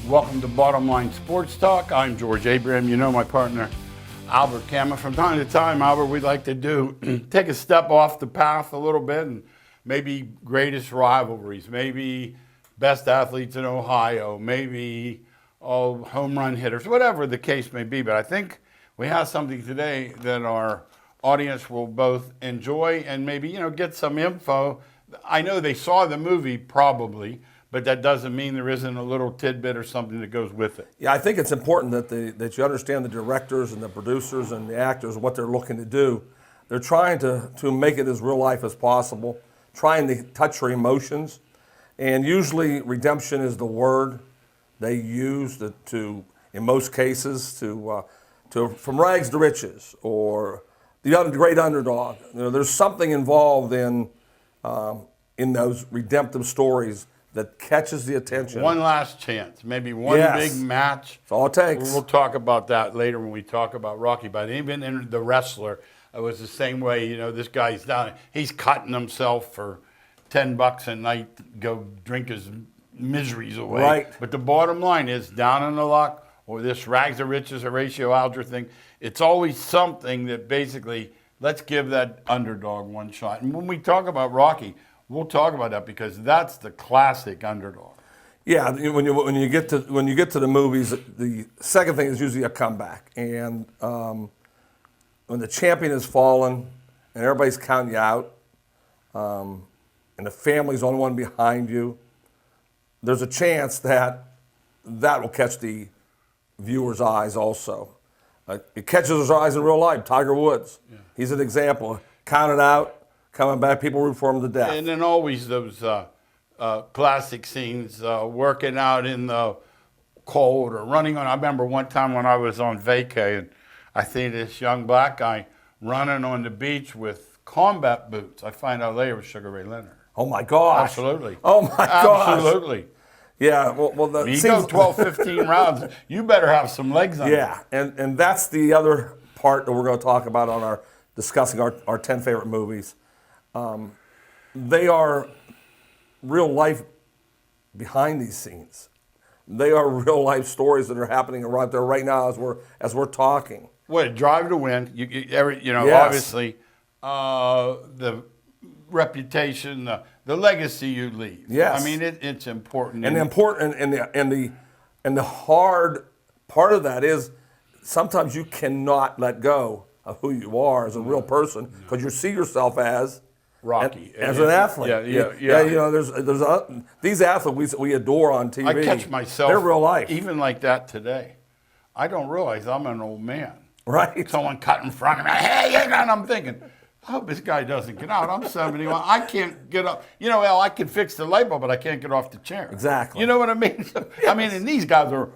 Welcome to Bottom Line Sports Talk. I'm George Abraham. You know my partner, Albert Kama. From time to time, Albert, we'd like to take a step off the path a little bit and maybe greatest rivalries, maybe best athletes in Ohio, maybe home run hitters, whatever the case may be. But I think we have something today that our audience will both enjoy and maybe, get some info. I know they saw the movie probably, but that doesn't mean there isn't a little tidbit or something that goes with it. Yeah, I think it's important that you understand the directors and the producers and the actors, what they're looking to do. They're trying to make it as real life as possible, trying to touch your emotions. And usually redemption is the word they use to in most cases, to from rags to riches or the great underdog. There's something involved in those redemptive stories that catches the attention. One last chance, maybe one big match. That's all it takes. We'll talk about that later when we talk about Rocky. But even in The Wrestler, it was the same way. This guy's down. He's cutting himself for $10 a night, go drink his miseries away. Right. But the bottom line is, down in the luck or this rags to riches, Horatio Alger thing, it's always something that basically, let's give that underdog one shot. And when we talk about Rocky, we'll talk about that because that's the classic underdog. Yeah, when you get to the movies, the second thing is usually a comeback. And when the champion has fallen and everybody's counting you out, and the family's the only one behind you, there's a chance that will catch the viewer's eyes also. It catches his eyes in real life. Tiger Woods, he's an example. Counted out. Coming back, people root for him to death. And then always those classic scenes, working out in the cold or running on. I remember one time when I was on vacay, and I see this young black guy running on the beach with combat boots. I find out later it was Sugar Ray Leonard. Oh, my gosh. Absolutely. Oh, my gosh. Absolutely. Yeah. Well, you go 12, 15 rounds, you better have some legs on Yeah, and that's the other part that we're going to talk about on discussing our 10 favorite movies. They are real life behind these scenes. They are real life stories that are happening right there right now as we're talking. What, Drive to Win? Yes. Obviously, the reputation, the legacy you leave. Yes. I mean, it's important. And the hard part of that is sometimes you cannot let go of who you are as a real person because you see yourself as Rocky. As an athlete. Yeah. There's these athletes we adore on TV. I catch myself. They're real life. Even like that today. I don't realize I'm an old man. Right. Someone cut in front of me. Hey, and I'm thinking, I hope this guy doesn't get out. I'm 71. I can't get up. I can fix the light bulb, but I can't get off the chair. Exactly. You know what I mean? Yes. I mean, and these guys are,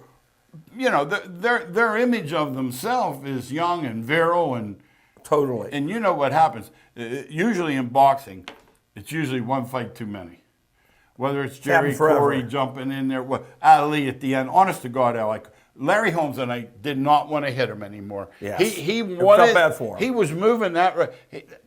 their image of themselves is young and virile and totally. And you know what happens? Usually in boxing, it's usually one fight too many. Whether it's Jerry Corey jumping in there, Ali at the end. Honest to God, Larry Holmes and I did not want to hit him anymore. Yes. He felt bad for him. He was moving that.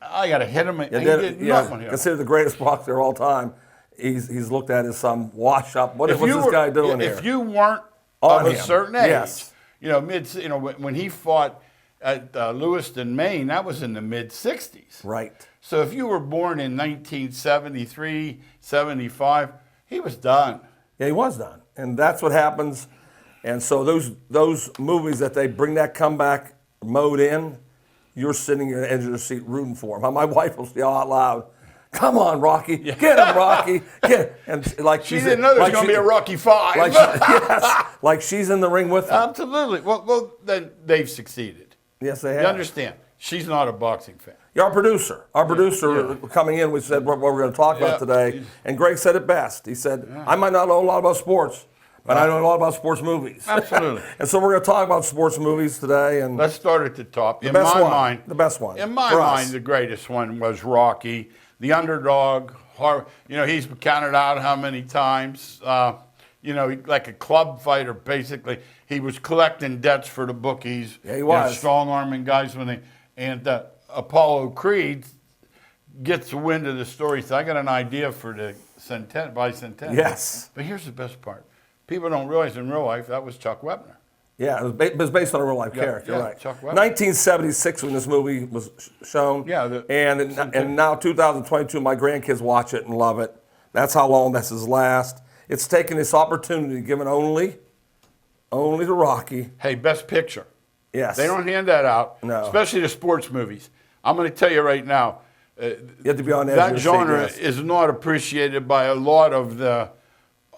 I got to hit him. He did not want to hit him. Considered the greatest boxer of all time. He's looked at as some wash up. What's this guy doing here? If you weren't of a certain age, when he fought at Lewiston, Maine, that was in the mid-'60s. Right. So if you were born in 1973, 75, he was done. Yeah, he was done. And that's what happens. And so those movies that they bring that comeback mode in, you're sitting at the edge of your seat rooting for him. My wife will yell out loud, "Come on, Rocky. Get him, Rocky. Get him." And like she didn't know there was going to be a Rocky 5. Like she's in the ring with him. Absolutely. Well, then they've succeeded. Yes, they have. You understand? She's not a boxing fan. Yeah, our producer coming in, we said what we're going to talk about today, and Greg said it best. He said, "I might not know a lot about sports, but I know a lot about sports movies." Absolutely. And so we're going to talk about sports movies today. And let's start at the top. The best one. In my mind, the greatest one was Rocky, the underdog. He's been counted out how many times? Like a club fighter, basically. He was collecting debts for the bookies. Yeah, he was. Strong-arming guys and Apollo Creed gets the wind of the story. So I got an idea for the bicentennial. Yes. But here's the best part. people don't realize in real life that was Chuck Wepner. Yeah, it was based on a real life character, yeah, right? Chuck Wepner. 1976 when this movie was shown. Yeah, and now 2022, my grandkids watch it and love it. That's how long this has last. It's taken this opportunity given only to Rocky. Hey, Best Picture. Yes. They don't hand that out, No. especially the sports movies. I'm going to tell you right now, You have to be on edge of that your genre seat, yes. is not appreciated by a lot of the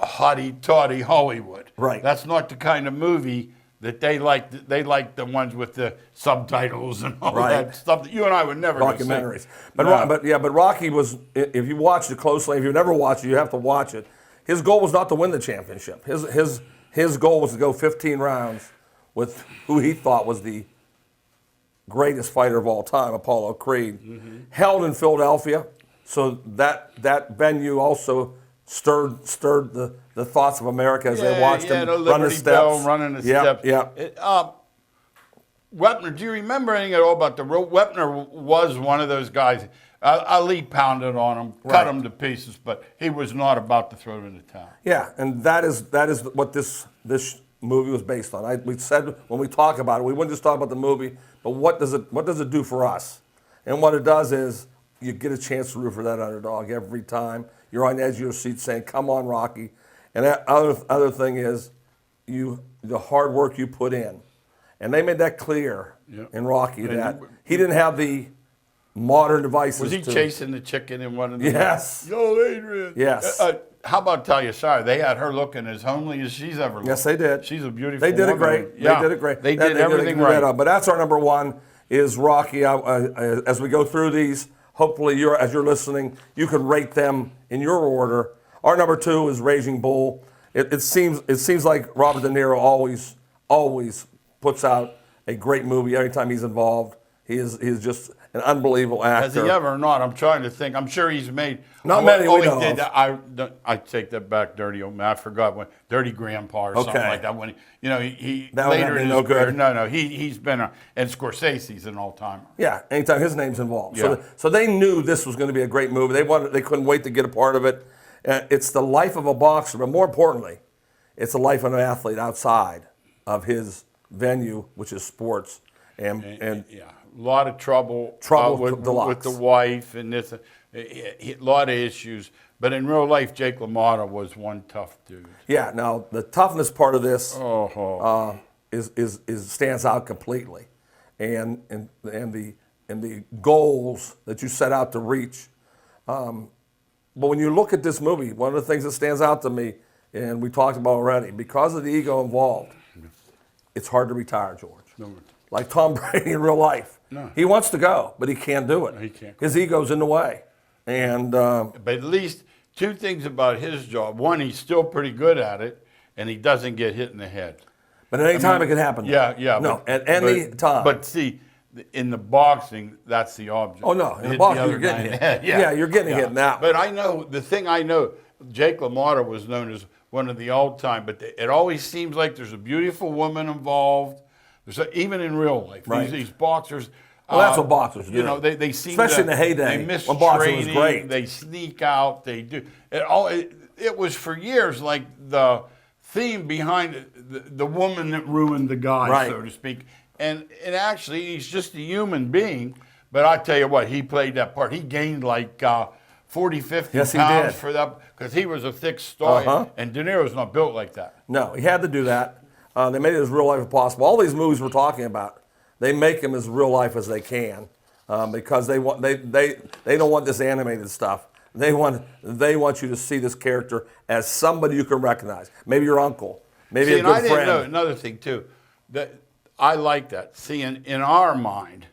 hotty-toddy Hollywood. Right. That's not the kind of movie that they like. They like the ones with the subtitles and all Right. that stuff that you and I would never go see. Documentaries. But, No. but Rocky was, if you watched it closely, if you never watched it, you have to watch it. His goal was not to win the championship. His goal was to go 15 rounds with who he thought was the greatest fighter of all time, Apollo Creed. Mm-hmm. Held in Philadelphia, so that venue also stirred the thoughts of America as they watched him the run the Liberty steps. Bell running the steps. Yeah. Wepner, do you remember anything at all about the road? Wepner was one of those guys. Ali pounded on him, cut him to pieces, but he was not about to throw him in the towel. Yeah, and that is what this movie was based on. We said when we talk about it, we wouldn't just talk about the movie, but what does it do for us? And what it does is you get a chance to root for that underdog every time. You're on the edge of your seat saying, "Come on, Rocky." And that other thing is the hard work you put in. And they made that clear in Rocky that he didn't have the modern devices. Was he chasing the chicken in one of the? Yes. Yo, Adrian. Yes. How about tell you, sorry, they had her looking as homely as she's ever looked. Yes, they did. She's a beautiful They did it woman. great. Yeah. They did it great. They did everything right. But that's our number one is Rocky. As we go through these, hopefully as you're listening, you can rate them in your order. Our number two is Raging Bull. It seems like Robert De Niro always puts out a great movie every time he's involved. He is just an unbelievable actor. Has he ever or not? I'm trying to think. I'm sure he's made. Not many we he know did of. that. I take that back, Dirty Old Man. I forgot when Dirty Grandpa or something Okay. like that. When he That would later have been in no his career. good. No, he's been and Scorsese's an all-timer. Yeah, anytime his name's involved. Yeah. So they knew this was going to be a great movie. They couldn't wait to get a part of it. It's the life of a boxer, but more importantly, it's the life of an athlete outside of his venue, which is sports. And Yeah, a lot of trouble with deluxe. the wife and this, a lot of issues. But in real life, Jake LaMotta was one tough dude. yeah, now the toughness part of this Oh, is stands out completely, and the goals that you set out to reach. But when you look at this movie, one of the things that stands out to me, and we talked about already, because of the ego involved, it's hard to retire, George. no, Like Tom Brady in real life. No. He wants to go, but he can't do it. He can't. His ego's in the way. And but at least two things about his job. One, he's still pretty good at it, and he doesn't get hit in the head. but at any time it can happen. Yeah. No, at any time. But see, in the boxing, that's the object. Oh, no. In Hit the boxing, other you're getting guy in hit. the head. Yeah, you're getting hit in that But I know, the thing I know, Jake LaMotta was known as one of the all-time, but it always seems like there's a beautiful woman involved. Even in real life, Right. these boxers. Well, that's what boxers do. You know, they seem Especially to, in the heyday, They miss when boxing was training, great. They sneak out. They do it was for years like the theme behind it, the woman that ruined the guy, Right. so to speak. And actually, he's just a human being. But I tell you what, he played that part. He gained like 40, 50 Yes, he pounds did. for that because he was a thick stallion, and De Niro's not built like that. No, he had to do that. They made it as real life as possible. All these movies we're talking about, they make them as real life as they can because they don't want this animated stuff. They want you to see this character as somebody you can recognize. Maybe your uncle, maybe a and I good didn't know friend. another thing too. That I like that. See, in our mind,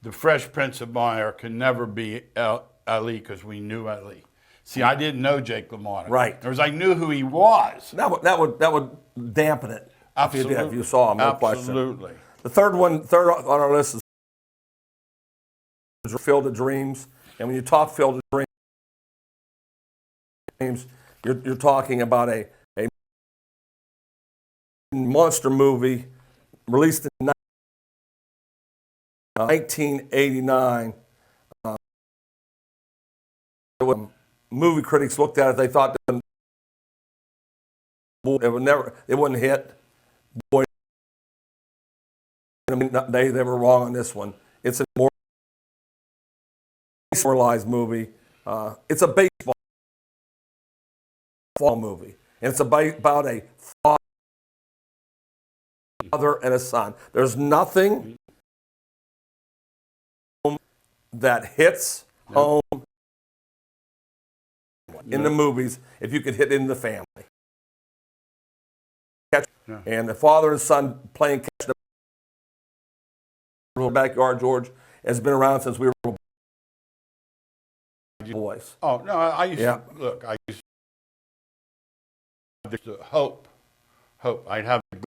the Fresh Prince of Bel-Air can never be Ali because we knew Ali. See, I didn't know Jake LaMotta. Right. Whereas I knew who he was. That would dampen it. Absolutely. If you saw him, no question. Absolutely. The third on our list is Field of Dreams. And when you talk Field of Dreams, you're talking about a monster movie released in 1989. When movie critics looked at it, they thought Boy, it wouldn't hit. Boy, they were wrong on this one. It's a more demoralized movie. It's a baseball movie, and it's about a father and a son. There's nothing that hits home in the movies if you could hit it in the family. And the father and son playing catch the backyard, George, has been around since we were boys. Oh no, I used to look. I used to hope. I'd have the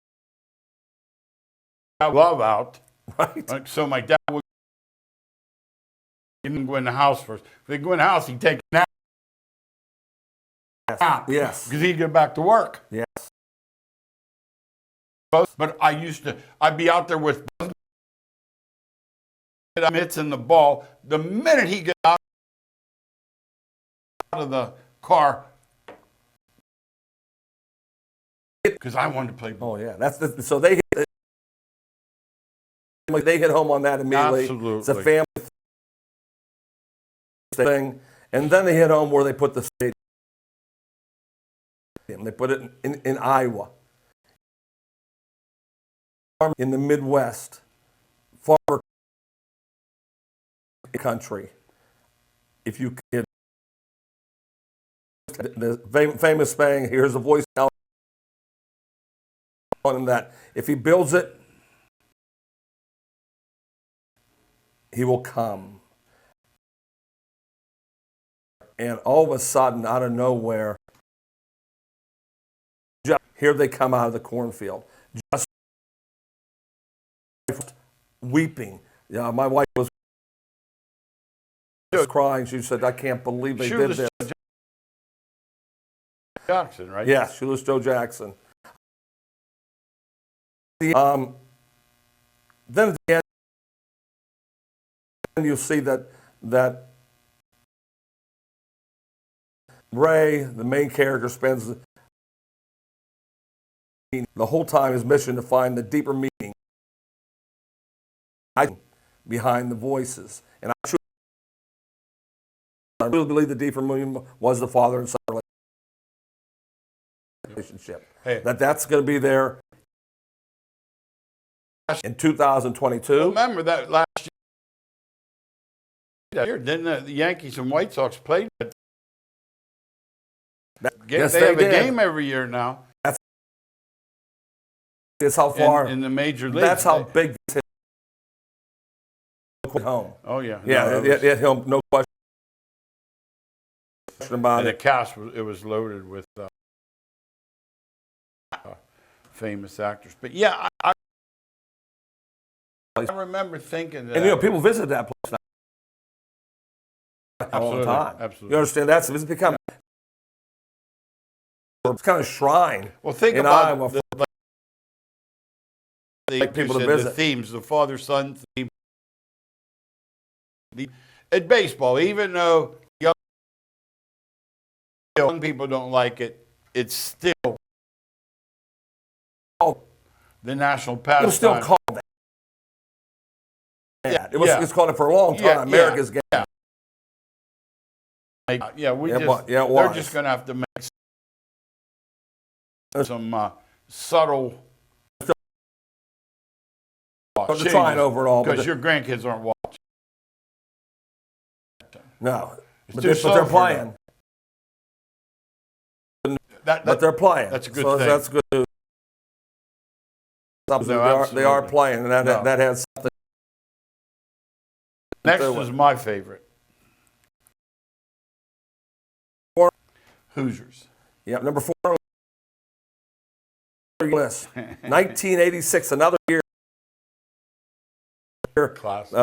glove out, Right. like, so my dad would didn't go in the house first. If they go in the house, he'd take a nap. Yes. Because he'd get back to work. Yes. But I'd be out there with mitts in the ball. The minute he got out of the car, because I wanted to play ball. Oh yeah, so they hit home on that immediately. Absolutely. It's a family thing, and then they hit home where they put the stadium. They put it in Iowa, in the Midwest, farmer country. If you could, the famous saying, here's a voice now on him that if he builds it, he will come. And all of a sudden, out of nowhere, here they come out of the cornfield, just weeping. Yeah, my wife was crying. She said, "I can't believe they did this." Jackson, right? Yes, Shoeless Joe Jackson. Then at the end, you'll see that Ray, the main character, spends the whole time his mission to find the deeper meaning behind the voices. And I really believe the deeper meaning was the father and son relationship. Hey. That's going to be there in 2022. Well, remember that last year, didn't the Yankees and White Sox play? Yes, they have did. a game every year now. That's how far in the major leagues. That's how big this hit home. Oh yeah, Yeah, it hit home, no question about and it. the cast was loaded with famous actors. But yeah, I remember thinking that. And people visit that place now all the time. Absolutely. You understand? It's become it's kind of shrine. Well, think in about Iowa people to said visit. the themes, the father-son theme. At baseball, even though young people don't like it, it's still the national pastime. It's still called that. Yeah, It's called it for a long time. Yeah, America's game. Yeah, it they're was. just going to have to make some subtle They're trying over it all. Because your grandkids aren't watching. No. But too they're playing. But they're playing. That's a good thing. That's good. They are playing, and that has something. Next is my favorite. Hoosiers. Yeah, number 4 on the list. 1986, another year. Classic.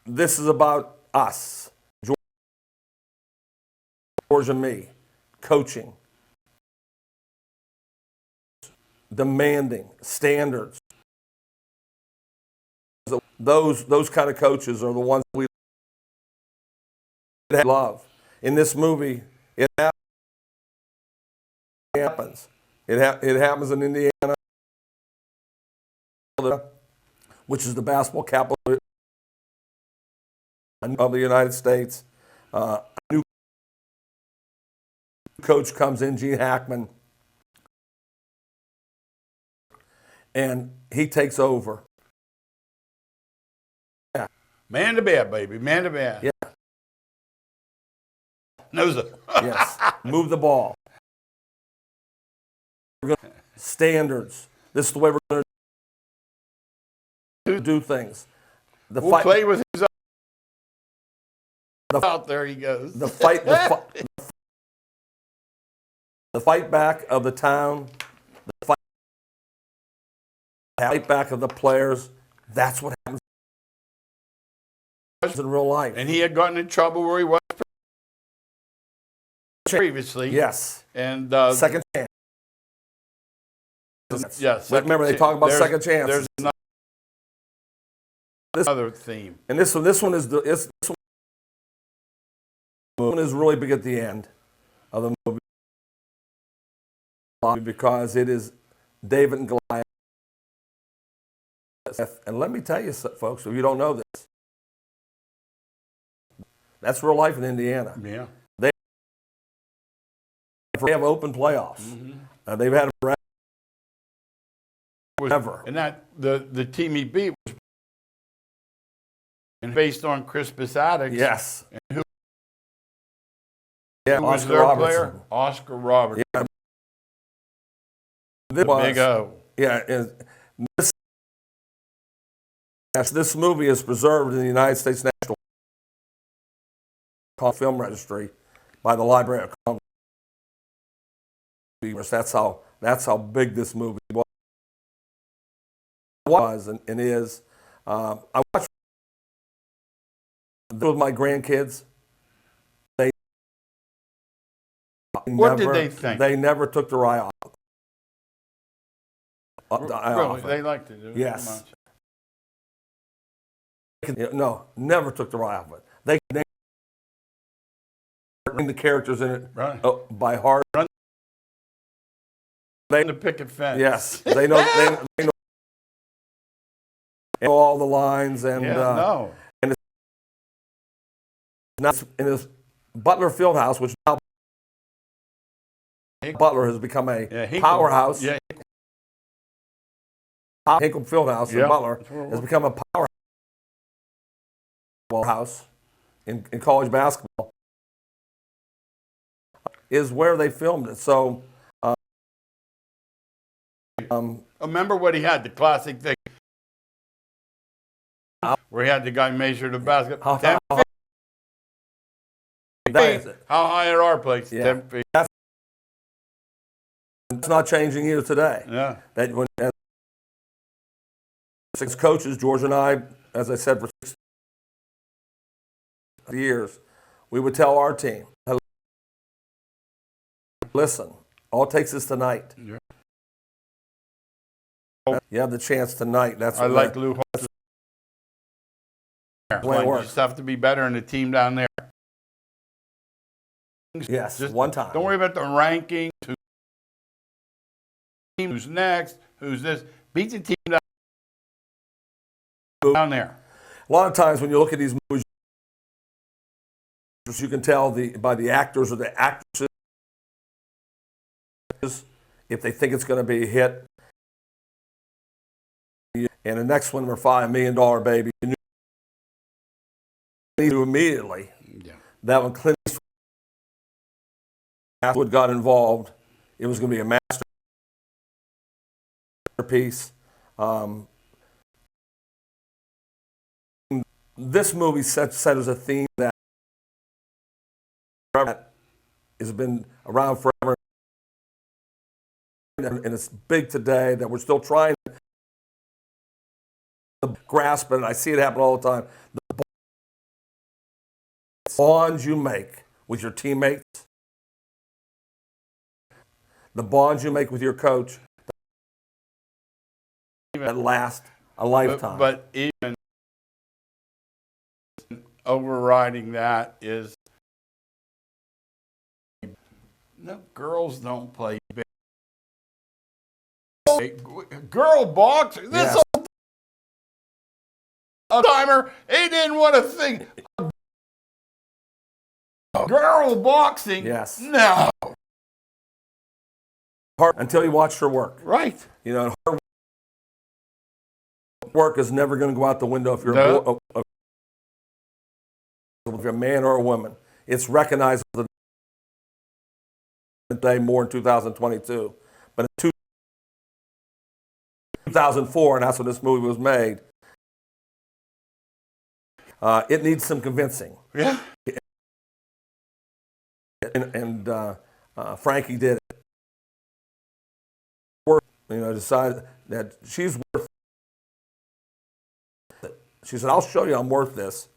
This is about us, George and me, coaching, demanding standards. Those kind of coaches are the ones we love. In this movie, It happens. It happens in Indiana, which is the basketball capital of the United States. A new coach comes in, Gene Hackman, and he takes over. Yeah. Man to bed, baby. Man to bed. Yeah. Knows it. Yes. Move the ball. Standards. This is the way we're going to do things. We'll play with his out there he goes. The fight back of the town, the fight back of the players. That's what happens in real life. And he had gotten in trouble where he was previously. Yes. And second chance. Yes. Remember, they talk about second chances. There's another theme. And this one is really big at the end of the movie because it is David and Goliath. And let me tell you, folks, if you don't know this, that's real life in Indiana. Yeah. They have open playoffs. Mm-hmm. They've had them forever. And that the team he beat was based on Crispus Attucks. Yes. And who was Oscar their Robertson. player? Oscar Robertson. Yeah. Big O. Yeah. This movie is preserved in the United States National Film Registry by the Library of Congress. That's how big this movie was and is. I watched with my grandkids. What did they think? They never took their eye off. Really, they like to do it. Yes. No, never took their eye off it. They the characters in it right. By heart. They know the picket fence. Yes, they know. They know all the lines and no. And it's not in this Butler Fieldhouse, which now Butler has become a powerhouse. Yeah. Hinkle Fieldhouse in Butler has become a powerhouse in college basketball. Is where they filmed it. So, remember what he had, the classic thing, where he had the guy measure the basket. How high at our place? Yeah. 10 feet. It's not changing either today. Yeah. That when as 6 coaches, George and I, as I said, for 6 years, we would tell our team, listen, all it takes is tonight. Yeah. You have the chance tonight. That's I like Lou Holtz. You just have to be better in the team down there. Yes, just one time. Don't worry about the rankings. Who's next? Who's this? Beat the team down there. A lot of times when you look at these movies, you can tell by the actors or the actresses if they think it's going to be a hit. And the next one, we're $5 million baby. You knew immediately that when Clint Eastwood got involved, it was going to be a masterpiece. This movie set as a theme that has been around forever, and it's big today that we're still trying to grasp it. And I see it happen all the time. The bonds you make with your teammates, the bonds you make with your coach, that last a lifetime. But even overriding that is No, girls don't play baseball. Girl boxer. This Yes. old timer, he didn't want to think. Girl boxing. Yes. No. Hard, until you watched her work. Right. You know, her work is never going to go out the window if you're No. if you're a man or a woman. It's recognizable today more in 2022. But in 2004, and that's when this movie was made, it needs some convincing. Yeah. And Frankie did it. You know, decided that she's worth it. She said, "I'll show you I'm worth this."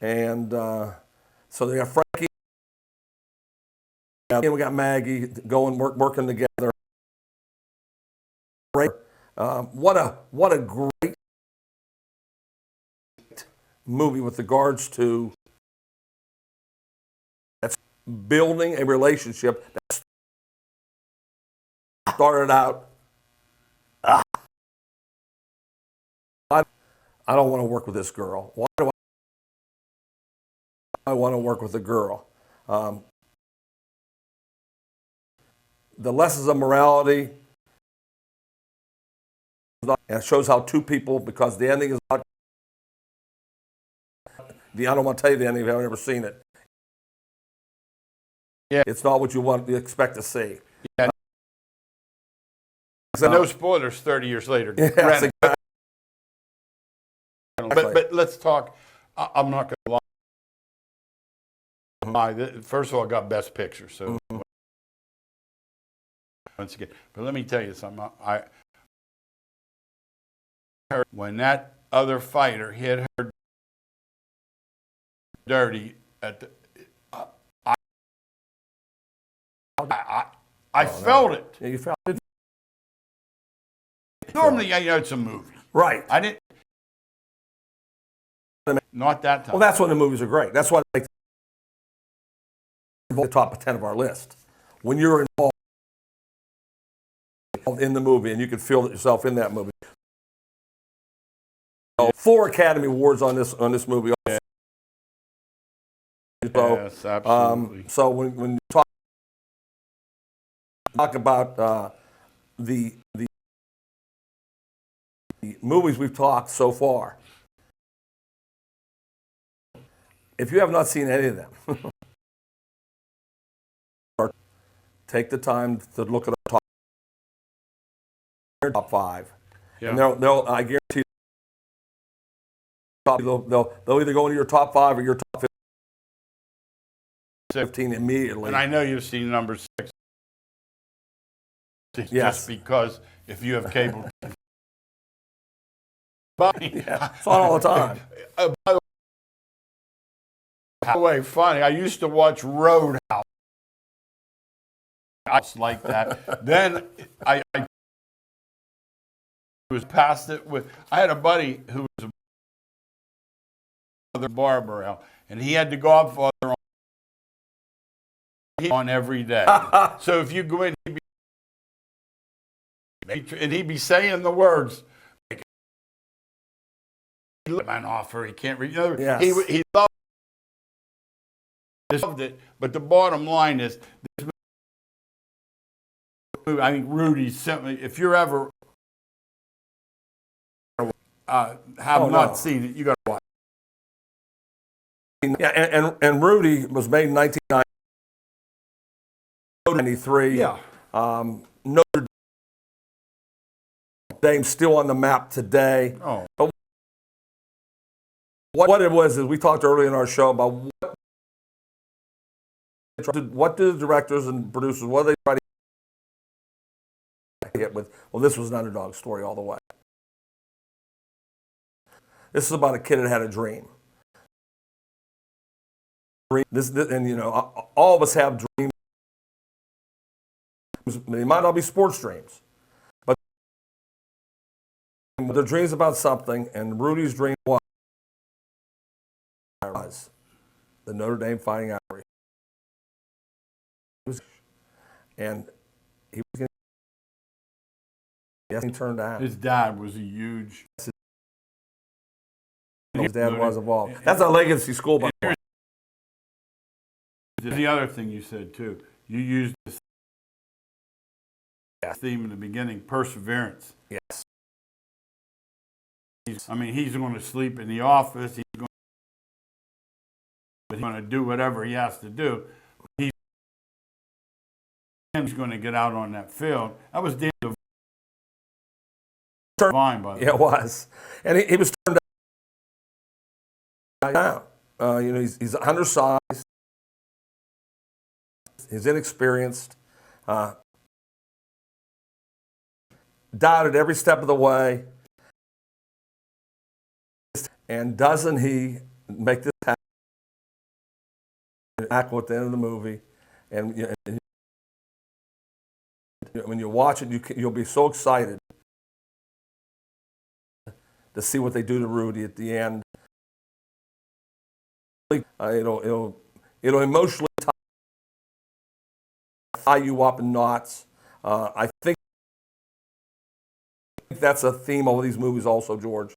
And so they got Frankie, and we got Maggie going working together. What a great movie with regards to that's building a relationship that started out. I don't want to work with this girl. Why do I want to work with a girl? The lessons of morality, and it shows how two people, because the ending is not. I don't want to tell you the ending if you haven't ever seen it. Yeah. It's not what you expect to see. Yeah. No spoilers 30 years later. Yes, exactly. But let's talk. I'm not going to lie. First of all, I got Best Picture. So once again, but let me tell you something. I heard when that other fighter hit her dirty at the, I felt it. Yeah, you felt it. Normally, it's a movie. Right. I didn't. Not that time. Well, that's when the movies are great. That's why they the top 10 of our list. When you're involved in the movie and you can feel yourself in that movie. 4 Academy Awards on this movie. Also. Yes, absolutely. So when you talk about the movies we've talked so far, if you have not seen any of them, take the time to look at our top 5, Yeah. and they'll I guarantee they'll either go into your top 5 or your top 15 immediately. And I know you've seen number 6. Yes. Just because if you have cable. But, Yeah, it's on all the time. By the way, funny, I used to watch Roadhouse. I was like that. Then I was past it with. I had a buddy who was a barber, and he had to go out for on every day. So if you go in, he'd be saying the words. Man offer, he can't read. Yes. He loved it, but the bottom line is, this movie, I think Rudy's simply. If you're ever have not seen it, you got to watch. Yeah, and Rudy was made in 1993. Yeah. Notre Dame's still on the map today. Oh. But what it was is we talked earlier in our show about what do the directors and producers, what do they try to get with? Well, this was an underdog story all the way. This is about a kid that had a dream. And all of us have dreams. They might not be sports dreams, but their dreams about something. And Rudy's dream was the Notre Dame Fighting Irish. and he was going. Yes, he turned out. His dad was a huge. His dad was involved. That's a legacy school, by the way. The other thing you said too, you used the theme in the beginning, perseverance. Yes. He's going to sleep in the office. He's going to do whatever he has to do. He's going to get out on that field. That was Dan Devine, by the way. Yeah, it was, and he was turned down. He's undersized. He's inexperienced. Doubted every step of the way. And doesn't he make this happen? Act at the end of the movie, and when you watch it, you'll be so excited to see what they do to Rudy at the end. It'll emotionally tie you up in knots. I think that's a theme of these movies, also, George.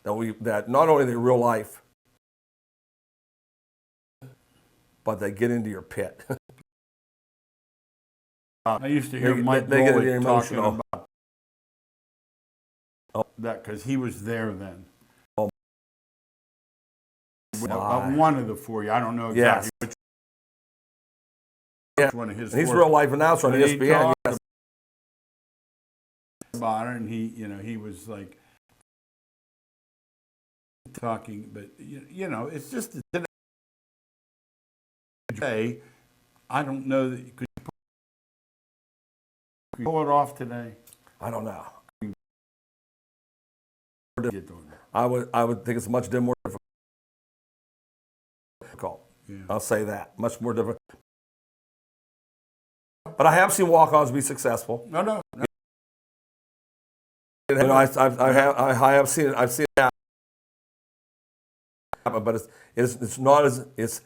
That not only they're real life, but they get into your pit. I used to hear Mike Golick talking about that because he was there then. One of the four. I don't know exactly which one of his. And he's real life announcer on ESPN. Yes. About it, and he was like talking, but it's just today. I don't know that you could pull it off today. I don't know. I would think it's much more difficult. Yeah. I'll say that, much more difficult. But I have seen walk-ons be successful. No. I have seen it. I've seen it happen, but it's not as it's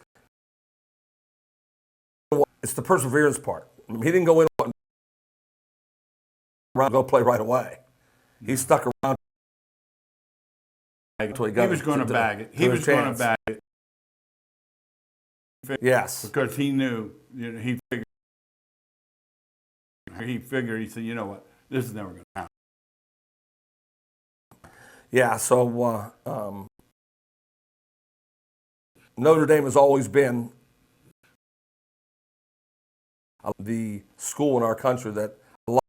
the perseverance part. He didn't go in and go play right away. He stuck around until he was going to bag it. He was going to bag it. Yes, because he knew. He figured. He said, "You know what? This is never going to happen." Yeah. So Notre Dame has always been the school in our country that a lot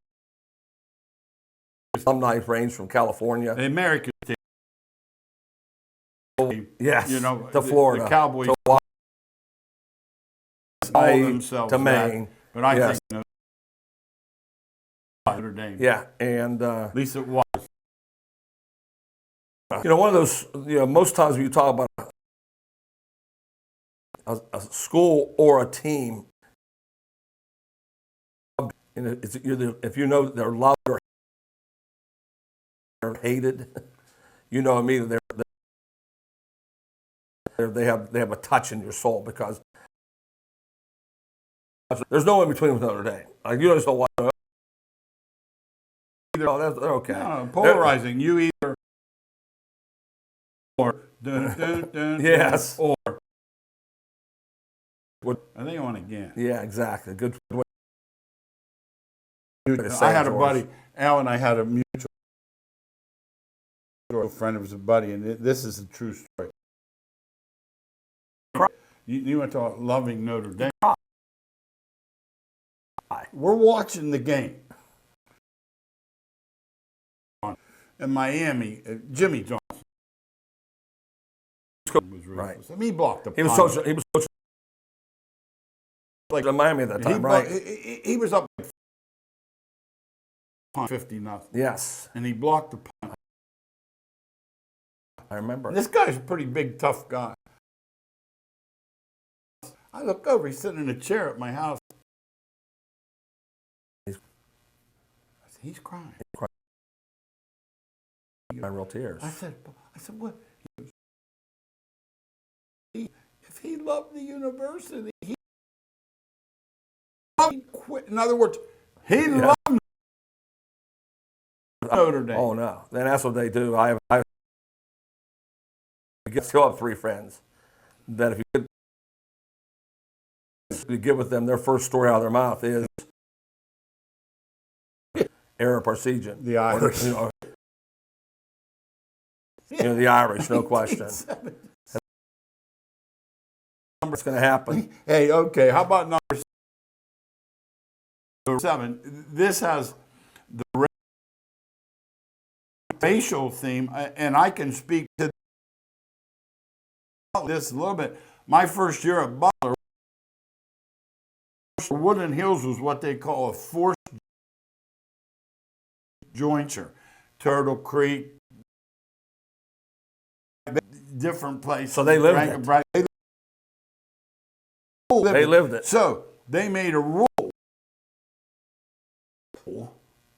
of alumni range from California. The American team. Yes. To Florida. The Cowboys. To themselves to Maine. But I think Notre Dame. Yeah, and at least it was. One of those. Most times when you talk about a school or a team, if you know they're loved or hated, you know what I mean. They have a touch in your soul because there's no in between with Notre Dame. Like you just don't want to. That's okay. No, polarizing. You either or yes or are they on again? Yeah, exactly. Good. I had a buddy, Al, and I had a mutual friend who was a buddy, and this is a true story. You went to loving Notre Dame. We're watching the game in Miami. Jimmy Johnson was right. He blocked the punt. He was so like in Miami at that time, right? He was up 50-0. Yes, and he blocked the punt. I remember. This guy's a pretty big, tough guy. I look over. He's sitting in a chair at my house. He's crying. Real tears. I said, what? If he loved the university, he In other words, he loved Notre Dame. Oh no, and that's what they do. I still have 3 friends that if you get with them, their first story out of their mouth is Ara Parsegian. The Irish. The Irish, no question. It's going to happen. Hey, okay, how about number 7? This has the racial theme, and I can speak to this a little bit. My first year at Butler, Woodland Hills was what they call a forced jointure. Turtle Creek, different places. So they lived it. They lived it. So they made a rule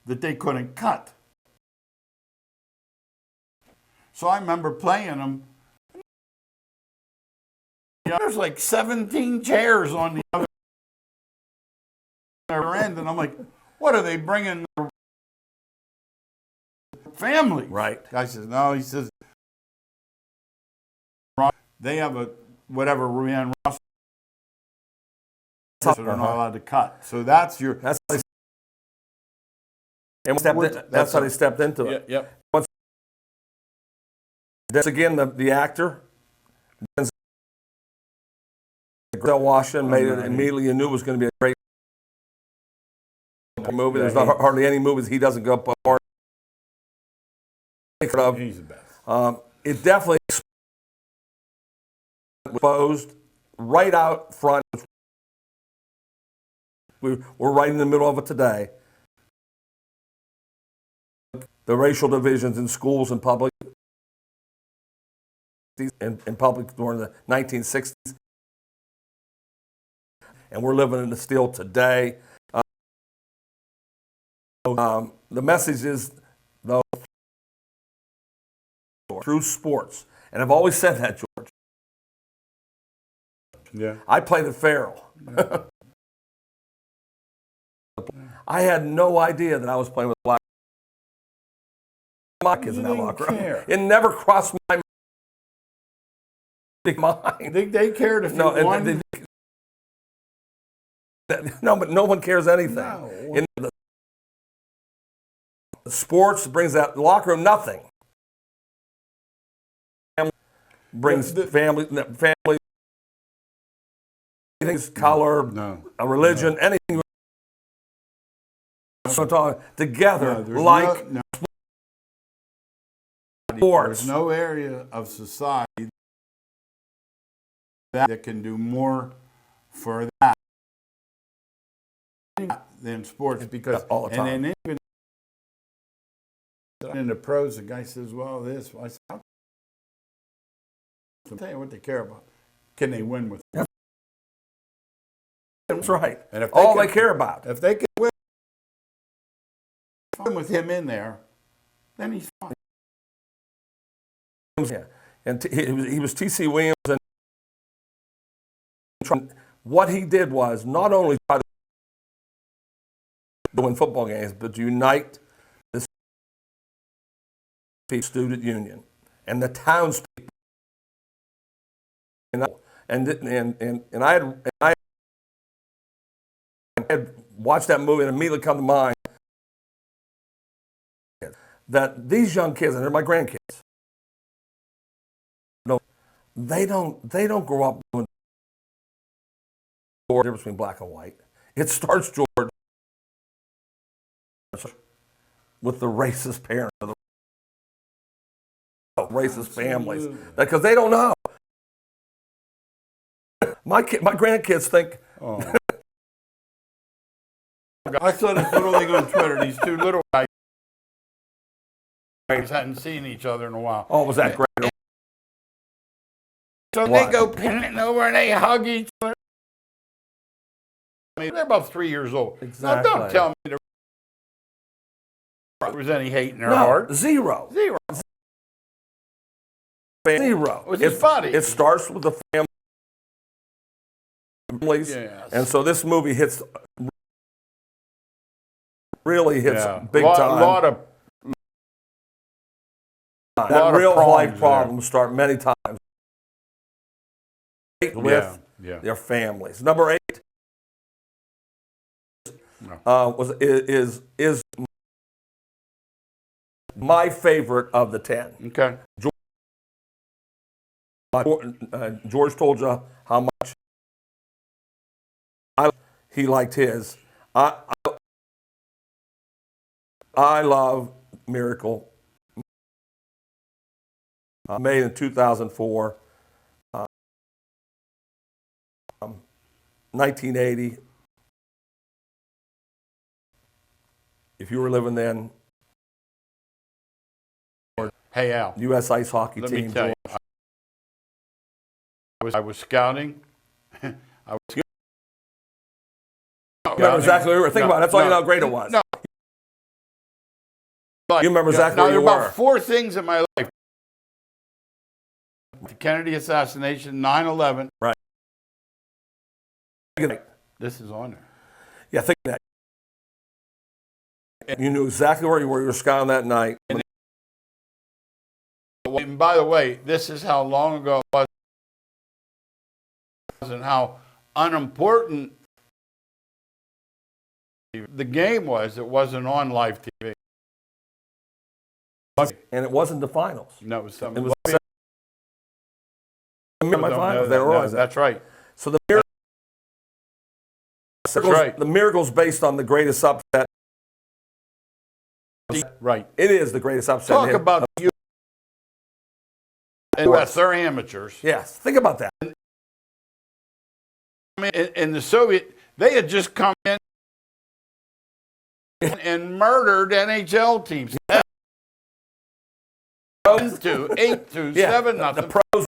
that they couldn't cut. So I remember playing them. There's like 17 chairs on the other end, and I'm like, what are they bringing their family? Right. Guy says, no. He says, they have a whatever ran Russell. So they're not allowed to cut. So that's your. That's how they stepped into it. Yep. That's again the actor. Denzel Washington made it immediately. You knew it was going to be a great movie. There's not hardly any movies he doesn't go part. He's the best. It definitely exposed right out front. We're right in the middle of it today. The racial divisions in schools and public during the 1960s, and we're living in it still today. The message is, though, through sports, and I've always said that, George. Yeah. I played at Farrell. Yeah. I had no idea that I was playing with black kids in that locker room. It never crossed my mind. They cared if you won. No, but no one cares anything. No. In the sports brings that locker room nothing. Brings family, things, color, a religion, anything. Together, sports. There's no area of society that can do more for that than sports, because all the time. And then even in the pros, the guy says, "Well, this." I said, "I'll tell you what they care about. Can they win with?" Yep. That's right. And if they care about. If they can win with him in there, then he's fine. Yeah. And he was T.C. Williams, and what he did was not only try to win football games, but to unite the student union and the townspeople. And I had watched that movie and immediately come to mind that these young kids, and they're my grandkids, they don't grow up doing the difference between black and white. It starts, George, with the racist parents, the racist families, because they don't know. My grandkids think. Oh. I saw this little thing on Twitter. These two little guys hadn't seen each other in a while. Oh, was that great? So they go pinning over and they hug each other. I mean, they're about 3 years old. Exactly. Now, don't tell me there was any hate in their heart. Zero. Zero. It starts with the families, Yes. and so this movie hits really hits Yeah. big time. A lot of that real life problems problems start many times with their families. Number 8 is my favorite of the 10. Okay. George told you how much he liked his. I love Miracle. Made in 2004, 1980. If you were living then, Hey, Al. U.S. ice hockey Let team. me tell you, I was scouting. I was You remember exactly what you were. Think about it. That's all you know how great it was. No. You remember exactly where you there are were. about 4 things in my life. The Kennedy assassination, 9/11. Right. This is on there. Yeah, think of that. You knew exactly where you were. You were scouting that night. And by the way, this is how long ago it was and how unimportant the game was. It wasn't on live TV. And it wasn't the finals. No, it was something. It was the semifinals. They realized that. That's right. So the miracle's based on the greatest upset. Right. It is the greatest upset. Talk about you. U.S. They're amateurs. Yes. Think about that. I mean, in the Soviet, they had just come in and murdered NHL teams. 7-2, 8-2, 7-0. The pros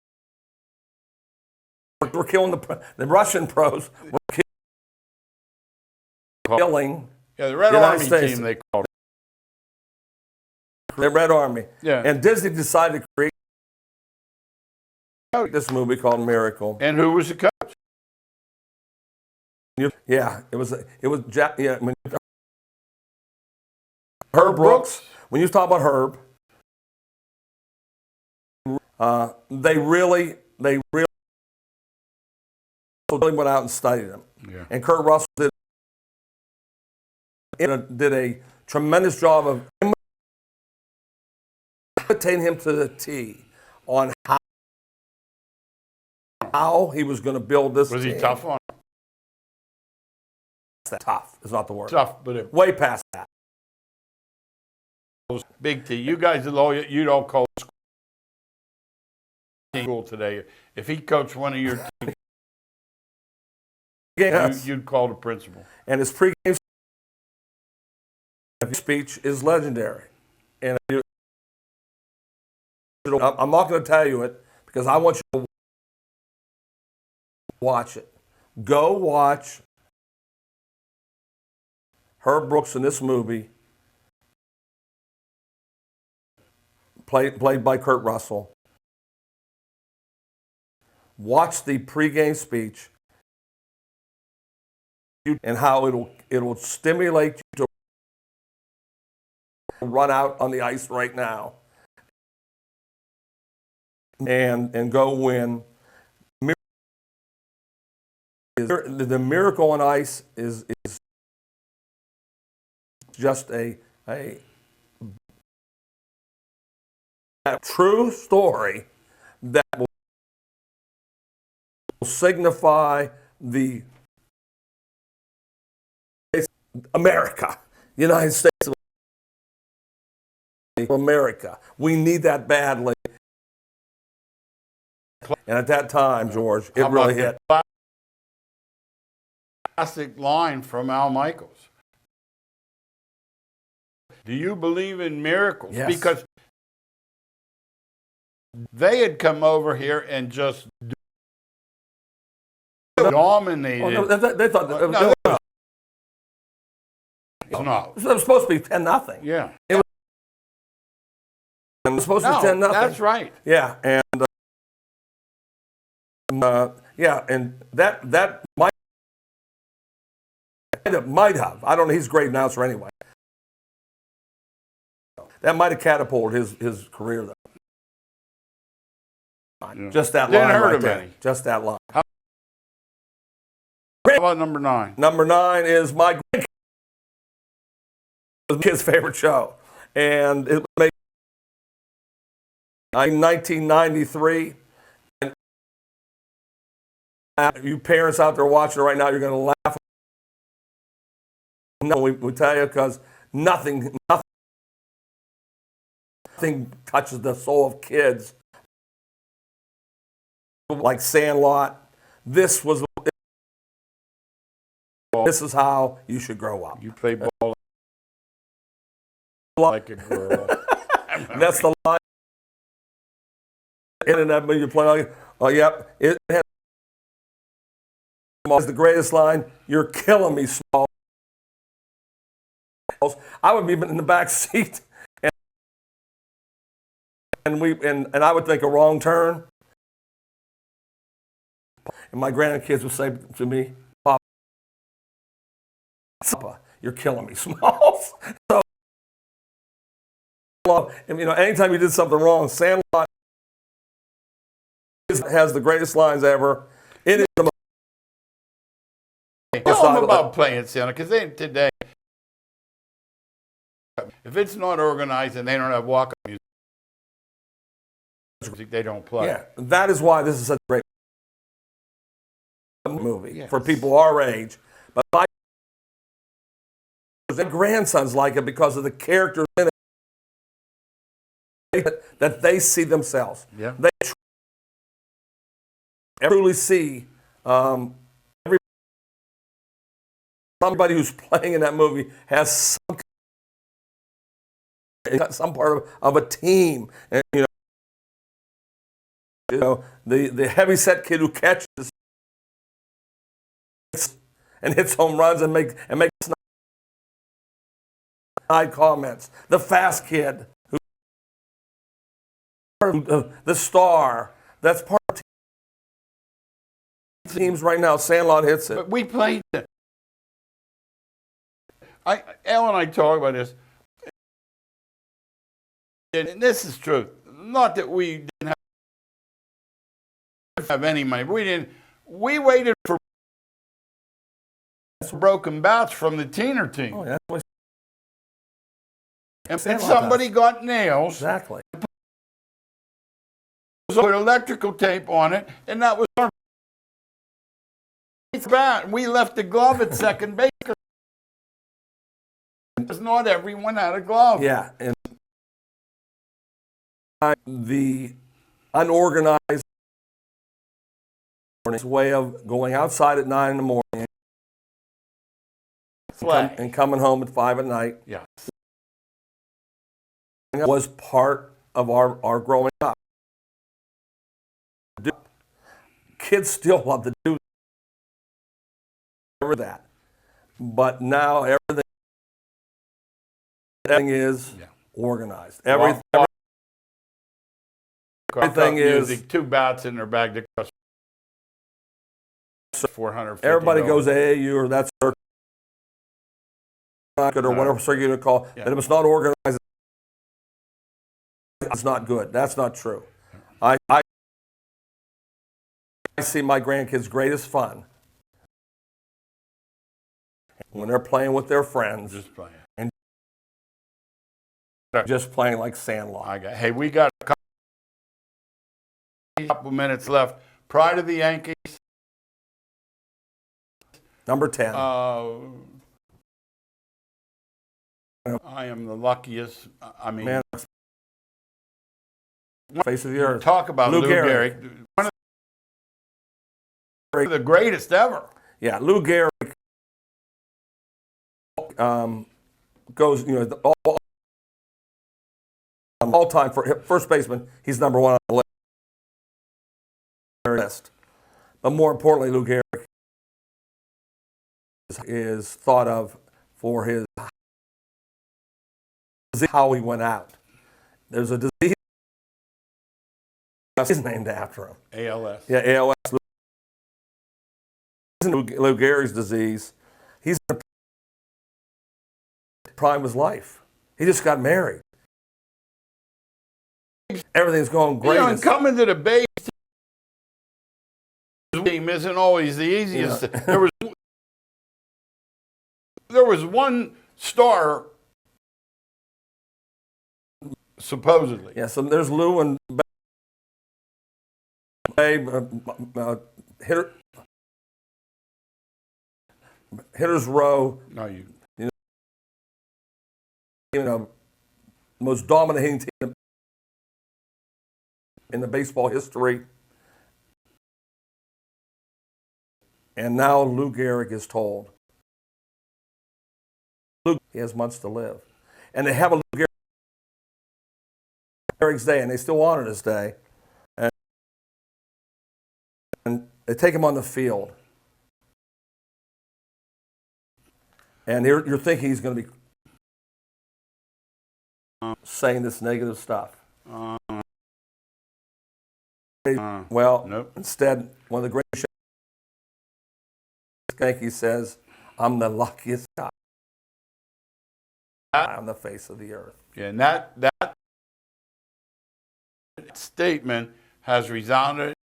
were killing the Russian pros were killing. Yeah, the Red Army team they called it. The Red Army. Yeah. And Disney decided to create this movie called Miracle. And who was the coach? Yeah, it was Jack. Yeah, Herb Brooks. When you talk about Herb, they really went out and studied him. Yeah. And Kurt Russell did a tremendous job of imitating him to the T on how he was going to build this. Was he team. tough on him? Tough is not the word. Tough, but way past that. Big T. You guys, you don't call school today. If he coached one of your teams, you'd call the principal. And his pregame speech is legendary. And I'm not going to tell you it because I want you to watch it. Go watch Herb Brooks in this movie, played by Kurt Russell. Watch the pregame speech and how it'll stimulate you to run out on the ice right now and go win. The Miracle on Ice is just a true story that will signify the America, United States of America. We need that badly. And at that time, George, it really hit. Classic line from Al Michaels. Do you believe in miracles? Yes. Because they had come over here and just dominated. Well, they thought that no. it was supposed to be 10-0. Yeah. It was supposed to be 10-0. That's right. Yeah, and that might have. I don't know. He's a great announcer anyway. That might have catapulted his career, though. Yeah. Just that Didn't line hurt right him there. any. Just that line. How about number 9? Number 9 is my kid's favorite show, and it was made in 1993. And you parents out there watching right now, you're going to laugh. No, we tell you, because nothing touches the soul of kids like Sandlot. This is how you should grow up. You play ball like a girl. That's the line. Internet when you play like, oh yep, it has the greatest line. You're killing me, Small. I would be in the back seat, and I would think a wrong turn, and my grandkids would say to me, "Papa, you're killing me, Smalls." So, and, anytime you did something wrong, Sandlot has the greatest lines ever. It is the most. Tell them about playing center, because today, if it's not organized and they don't have walk-up music, they don't play. Yeah, that is why this is such a great movie for people our age. But their grandsons like it because of the characters in it that they see themselves. Yeah. They truly see somebody who's playing in that movie has some part of a team, and the heavy-set kid who catches and hits home runs and makes snide comments. The fast kid the star. That's part of teams right now. Sandlot hits it. But we played it. Al and I talk about this. And this is true. Not that we didn't have any money. We waited for broken bats from the teener team. Oh, yeah. And somebody got nails. Exactly. Put electrical tape on it, and that was our bat. We left the glove at second base because not everyone had a glove. Yeah, and the unorganized way of going outside at 9 in the morning and coming home at 5 at night. Yeah, was part of our growing up. Kids still love to do that, but now everything is organized. Everything is music, 2 bats in their bag that cost $450. Everybody goes to AAU or that circuit or whatever circuit you call. Yeah. And if it's not organized, it's not good. That's not true. I see my grandkids' greatest fun when they're playing with their friends, Just playing. and just playing like Sandlot. Hey, we got a couple minutes left. Pride of the Yankees. Number 10. I am the luckiest. I mean, Man, face of the earth. talk about Lou Gehrig. One of the greatest ever. Yeah, Lou Gehrig goes, all time for first baseman. He's number 1 on the list. But more importantly, Lou Gehrig is thought of for his how he went out. There's a disease is named after him. ALS. Yeah, ALS. Lou Gehrig's disease. He's in the prime of his life. He just got married. everything's going great. And coming to the base team isn't always the easiest. There was one star supposedly. Yeah, so there's Lou and Babe, hitters row. No, you. Most dominating team in the baseball history. And now Lou Gehrig is told he has months to live. And they have a Lou Gehrig's Day, and they still honor this day. And they take him on the field. And you're thinking he's going to be saying this negative stuff. Well, nope. Instead, one of the great Yankee says, "I'm the luckiest guy on the face of the earth." Yeah, and that statement has resounded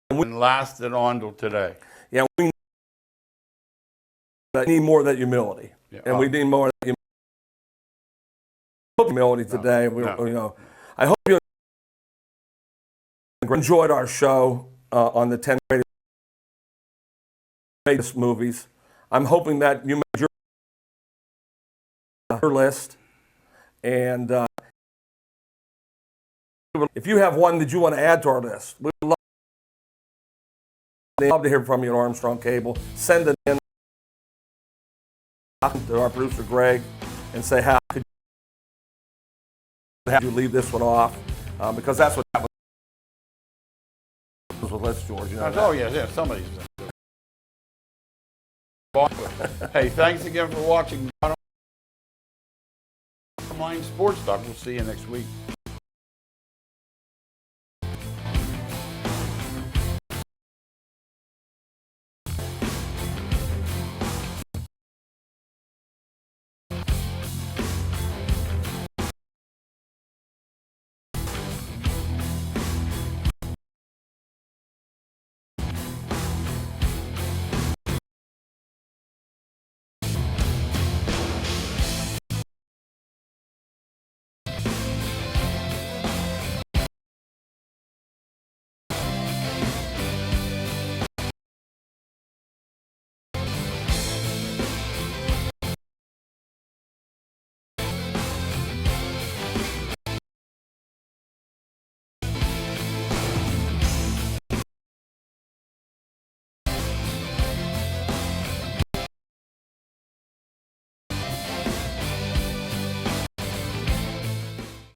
and lasted on till today. Yeah, we need more of that humility, and we need more of that humility today. I hope you enjoyed our show on the 10 greatest movies. I'm hoping that you made your list, and if you have one that you want to add to our list, we'd love to hear from you at Armstrong Cable. Send it in to our producer Greg and say, how could you leave this one off? Because that's what happened with Let's George. You know Oh, yeah, somebody's. Hey, thanks again for watching Bottom Line Sports Talk. We'll see you next week.